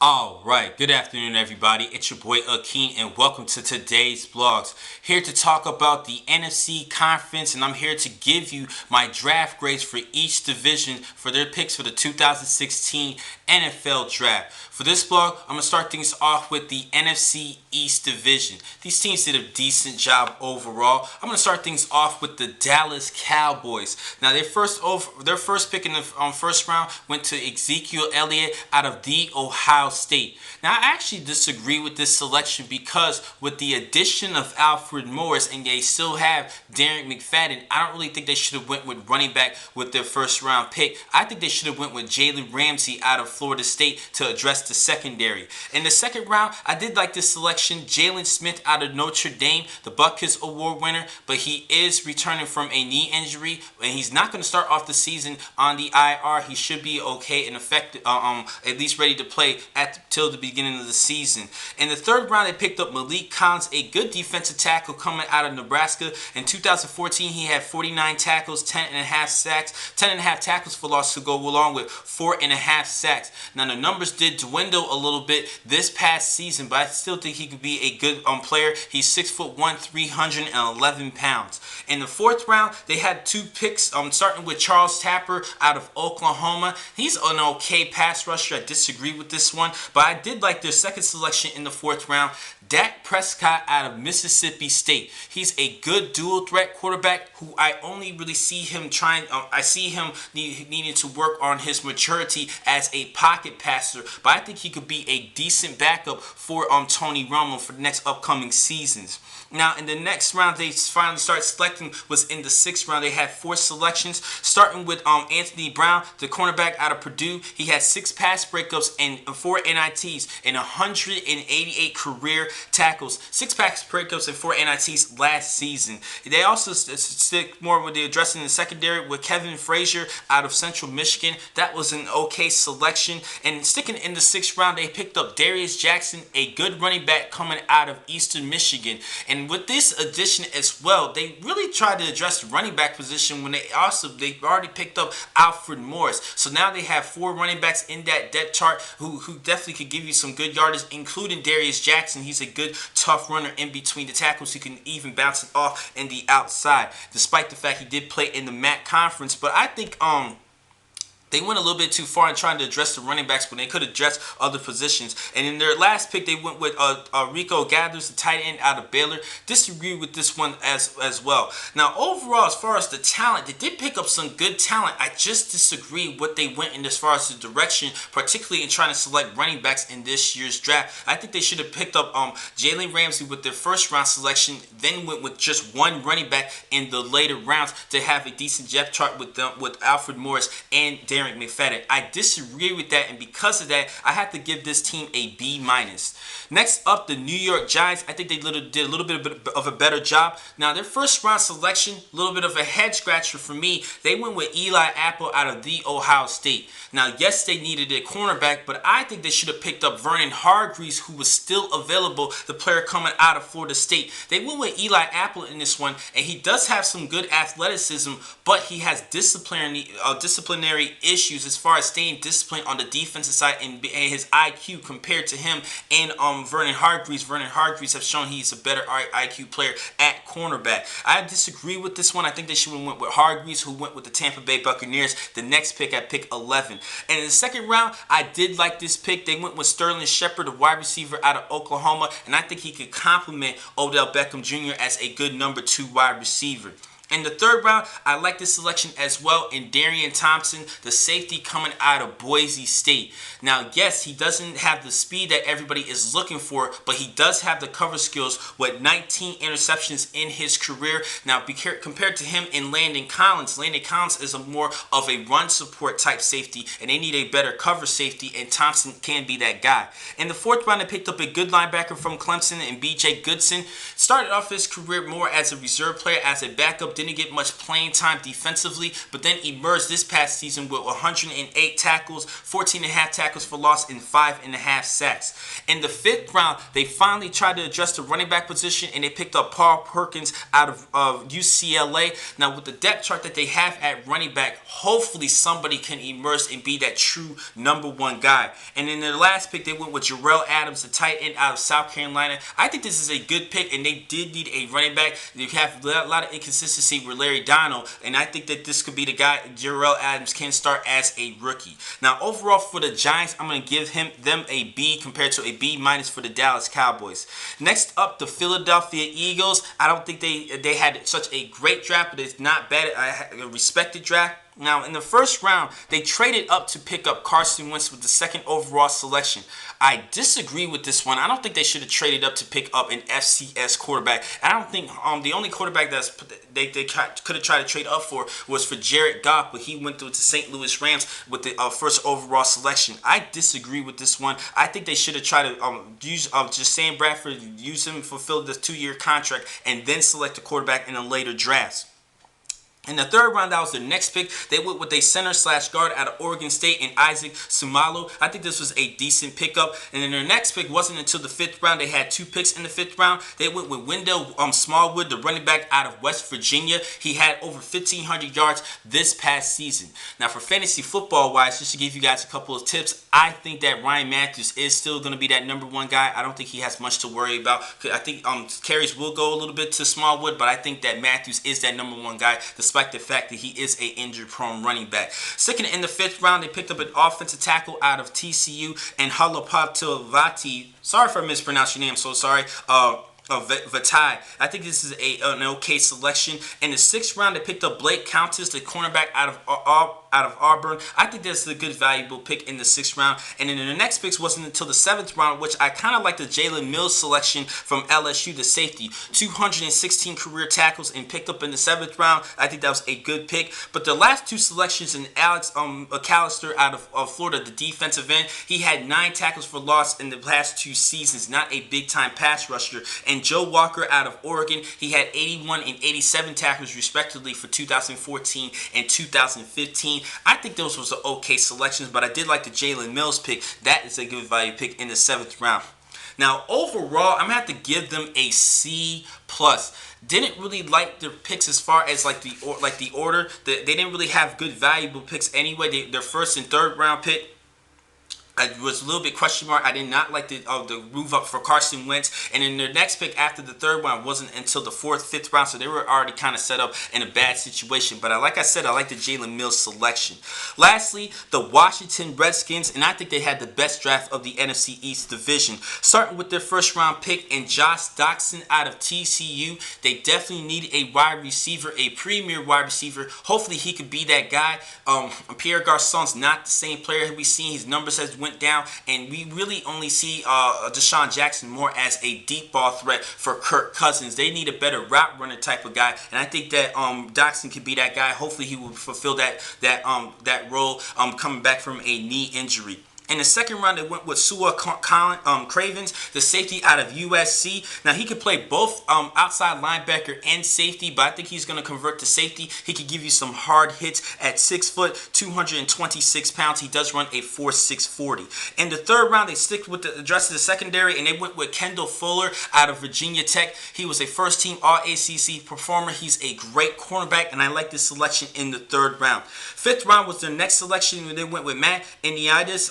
Alright, good afternoon everybody. It's your boy Akeen and welcome to today's vlogs. Here to talk about the NFC Conference, and I'm here to give you my draft grades for each division for their picks for the 2016 NFL Draft. For this vlog, I'm going to start things off with the NFC East division. These teams did a decent job overall. I'm going to start things off with the Dallas Cowboys. Now their first pick in the first round went to Ezekiel Elliott out of the Ohio State. Now I actually disagree with this selection because with the addition of Alfred Morris and they still have Darren McFadden, I don't really think they should have went with running back with their first round pick. I think they should have went with Jalen Ramsey out of Florida State to address the secondary. In the second round, I did like this selection. Jalen Smith out of Notre Dame, the Butkus Award winner, but he is returning from a knee injury and he's not going to start off the season on the IR. He should be okay and effective, at least ready to play till the beginning of the season. In the third round, they picked up Malik Collins, a good defensive tackle coming out of Nebraska. In 2014, he had 49 tackles, 10.5 sacks, 10.5 tackles for loss to go along with 4.5 sacks. Now the numbers did dwindle a little bit this past season, but I still think he could be a good player. He's 6'1", 311 pounds. In the fourth round, they had two picks, starting with Charles Tapper out of Oklahoma. He's an okay pass rusher. I disagree with this one, but I did like their second selection in the fourth round. Dak Prescott out of Mississippi State. He's a good dual threat quarterback who I only really see him I see him needing to work on his maturity as a pocket passer, but I think he could be a decent backup for Tony Romo for the next upcoming seasons. Now, in the next round, they finally started selecting was in the sixth round. They had four selections, starting with Anthony Brown, the cornerback out of Purdue. He had 6 pass breakups and 4 NITs and 188 career tackles. 6 pass breakups and 4 NITs last season. They also stick more with the addressing in the secondary with Kevin Frazier out of Central Michigan. That was an okay selection. And sticking in the sixth round, they picked up Darius Jackson, a good running back coming out of Eastern Michigan. And with this addition as well, they really tried to address the running back position when they already picked up Alfred Morris. So now they have 4 running backs in that depth chart who definitely could give you some good yardage, including Darius Jackson. He's a good tough runner in between the tackles. He can even bounce it off in the outside, despite the fact he did play in the MAC conference. But I think they went a little bit too far in trying to address the running backs when they could address other positions. And in their last pick, they went with Rico Gathers, the tight end out of Baylor. Disagree with this one as well. Now, overall, as far as the talent, they did pick up some good talent. I just disagree what they went in as far as the direction, particularly in trying to select running backs in this year's draft. I think they should have picked up Jalen Ramsey with their first round selection, then went with just one running back in the later rounds to have a decent depth chart with Alfred Morris and Darren McFadden. I disagree with that, and because of that, I have to give this team a B-. Next up, the New York Giants. I think they did a little bit of a better job. Now, their first round selection, a little bit of a head scratcher for me. They went with Eli Apple out of the Ohio State. Now, yes, they needed a cornerback, but I think they should have picked up Vernon Hargreaves, who was still available, the player coming out of Florida State. They went with Eli Apple in this one, and he does have some good athleticism, but he has disciplinary issues as far as staying disciplined on the defensive side and his IQ compared to him and Vernon Hargreaves. Vernon Hargreaves have shown he's a better IQ player at cornerback. I disagree with this one. I think they should have went with Hargreaves, who went with the Tampa Bay Buccaneers, the next pick at pick 11. And in the second round, I did like this pick. They went with Sterling Shepard, a wide receiver out of Oklahoma, and I think he could complement Odell Beckham Jr. as a good number 2 wide receiver. In the third round, I like this selection as well in Darian Thompson, the safety coming out of Boise State. Now, yes, he doesn't have the speed that everybody is looking for, but he does have the cover skills with 19 interceptions in his career. Now, compared to him in Landon Collins is a more of a run support type safety, and they need a better cover safety, and Thompson can be that guy. In the fourth round, I picked up a good linebacker from Clemson and B.J. Goodson. Started off his career more as a reserve player, as a backup, didn't get much playing time defensively, but then emerged this past season with 108 tackles, 14.5 tackles for loss, and 5.5 sacks. In the 5th round, they finally tried to address the running back position, and they picked up Paul Perkins out of UCLA. Now, with the depth chart that they have at running back, hopefully somebody can emerge and be that true #1 guy. And in their last pick, they went with Jarrell Adams, the tight end out of South Carolina. I think this is a good pick, and they did need a running back. They have a lot of inconsistency with Larry Donald, and I think that this could be the guy. Jarrell Adams can start as a rookie. Now, overall for the Giants, I'm going to give them a B compared to a B- for the Dallas Cowboys. Next up, the Philadelphia Eagles. I don't think they had such a great draft, but it's not bad. A respected draft. Now, in the 1st round, they traded up to pick up Carson Wentz with the 2nd overall selection. I disagree with this one. I don't think they should have traded up to pick up an FCS quarterback. I don't think the only quarterback they could have tried to trade up for was for Jared Goff, but he went through to St. Louis Rams with the 1st overall selection. I disagree with this one. I think they should have tried to use just Sam Bradford, use him, fulfill the 2-year contract, and then select a quarterback in a later draft. In the 3rd round, that was their next pick. They went with a center/guard out of Oregon State and Isaac Sumalo. I think this was a decent pickup. And then their next pick wasn't until the 5th round. They had 2 picks in the 5th round. They went with Wendell Smallwood, the running back out of West Virginia. He had over 1,500 yards this past season. Now, for fantasy football-wise, just to give you guys a couple of tips, I think that Ryan Matthews is still going to be that #1 guy. I don't think he has much to worry about. I think carries will go a little bit to Smallwood, but I think that Matthews is that #1 guy, despite the fact that he is a injury-prone running back. Second, in the 5th round, they picked up an offensive tackle out of TCU and Halapatoavati. Sorry if I mispronounced your name, so sorry. Vitae. I think this is an okay selection. In the 6th round, they picked up Blake Countess, the cornerback out of Auburn. I think this is a good, valuable pick in the 6th round. And then the next picks wasn't until the 7th round, which I kind of like the Jalen Mills selection from LSU, the safety. 216 career tackles and picked up in the 7th round. I think that was a good pick. But the last 2 selections in Alex McAllister out of Florida, the defensive end, he had 9 tackles for loss in the past 2 seasons. Not a big-time pass rusher. And Joe Walker out of Oregon, he had 81 and 87 tackles respectively for 2014 and 2015. I think those was okay selections, but I did like the Jalen Mills pick. That is a good value pick in the 7th round. Now, overall, I'm going to have to give them a C+. Didn't really like their picks as far as the order. They didn't really have good valuable picks anyway. Their 1st and 3rd round pick, I was a little bit question mark. I did not like the move up for Carson Wentz. And then their next pick after the 3rd round wasn't until the 4th, 5th round. So they were already kind of set up in a bad situation. But like I said, I like the Jalen Mills selection. Lastly, the Washington Redskins. And I think they had the best draft of the NFC East division. Starting with their 1st round pick and Josh Doctson out of TCU. They definitely need a wide receiver, a premier wide receiver. Hopefully he could be that guy. Pierre Garçon's not the same player we've seen. His numbers has went down, and we really only see Deshaun Jackson more as a deep ball threat for Kirk Cousins. They need a better route runner type of guy, and I think that Doctson could be that guy. Hopefully, he will fulfill that role coming back from a knee injury. In the 2nd round, they went with Sua Cravens, the safety out of USC. Now, he could play both outside linebacker and safety, but I think he's going to convert to safety. He could give you some hard hits at 6 foot, 226 pounds. He does run a 4.6 40. In the 3rd round, they stick with the rest of the secondary, and they went with Kendall Fuller out of Virginia Tech. He was a first-team All-ACC performer. He's a great cornerback, and I like this selection in the 3rd round. 5th round was their next selection, and they went with Matt Iniadis,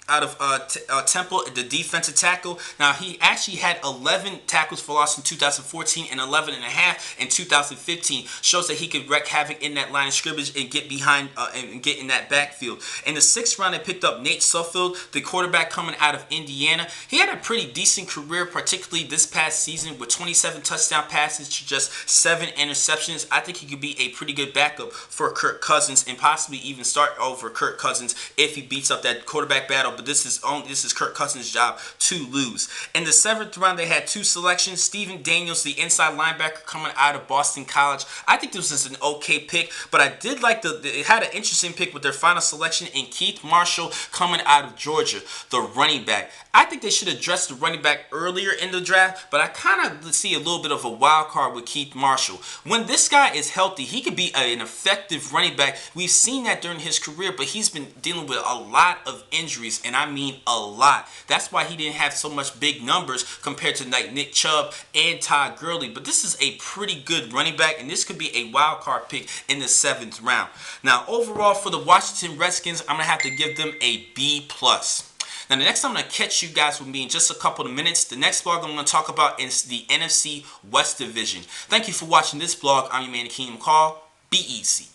out of Temple, the defensive tackle. Now, he actually had 11 tackles for loss in 2014 and 11.5 in 2015. Shows that he could wreak havoc in that line of scrimmage and get behind and get in that backfield. In the 6th round, they picked up Nate Suffield, the quarterback coming out of Indiana. He had a pretty decent career, particularly this past season, with 27 touchdown passes to just 7 interceptions. I think he could be a pretty good backup for Kirk Cousins and possibly even start over Kirk Cousins if he beats up that quarterback battle but this is Kirk Cousins' job to lose. In the 7th round, they had 2 selections. Stephen Daniels, the inside linebacker coming out of Boston College. I think this was an okay pick, but I did like it had an interesting pick with their final selection in Keith Marshall coming out of Georgia, the running back. I think they should address the running back earlier in the draft, but I kind of see a little bit of a wild card with Keith Marshall. When this guy is healthy, he could be an effective running back. We've seen that during his career, but he's been dealing with a lot of injuries, and I mean a lot. That's why he didn't have so much big numbers compared to like Nick Chubb and Todd Gurley. But this is a pretty good running back, and this could be a wild card pick in the 7th round. Now, overall for the Washington Redskins, I'm going to have to give them a B+. Now, the next time I'm going to catch you guys with me in just a couple of minutes. The next blog I'm going to talk about is the NFC West Division. Thank you for watching this blog. I'm your man, Kingdom Call. Be easy.